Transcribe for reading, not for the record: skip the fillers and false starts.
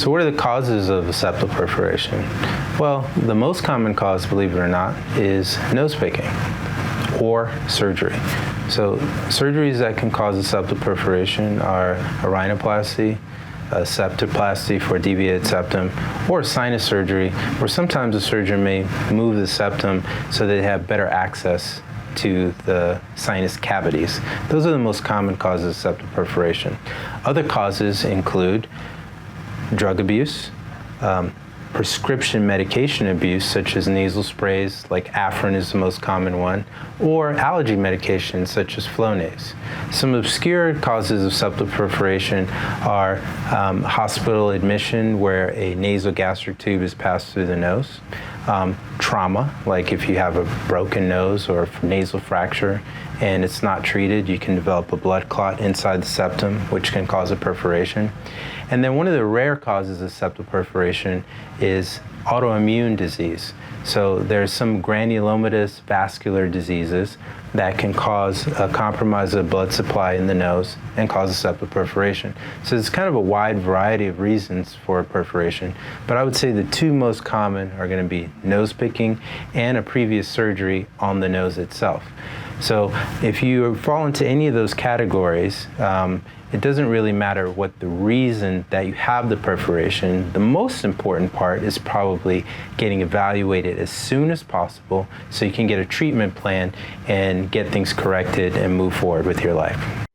So what are the causes of a septal perforation? Well, the most common cause, believe it or not, is nose picking or surgery. So surgeries that can cause a septal perforation are a rhinoplasty, a septoplasty for deviated septum, or sinus surgery, where sometimes a surgeon may move the septum so they have better access to the sinus cavities. Those are the most common causes of septal perforation. Other causes include drug abuse, prescription medication abuse, such as nasal sprays, like Afrin is the most common one, or allergy medications, such as Flonase. Some obscure causes of septal perforation are hospital admission, where a nasogastric tube is passed through the nose, trauma, like if you have a broken nose or a nasal fracture and it's not treated, you can develop a blood clot inside the septum, which can cause a perforation. And then one of the rare causes of septal perforation is autoimmune disease. So there's some granulomatous vascular diseases that can cause a compromise of blood supply in the nose and cause a septal perforation. So it's kind of a wide variety of reasons for a perforation, but I would say the two most common are going to be nose picking and a previous surgery on the nose itself. So if you fall into any of those categories, it doesn't really matter what the reason that you have the perforation. The most important part is probably getting evaluated as soon as possible so you can get a treatment plan and get things corrected and move forward with your life.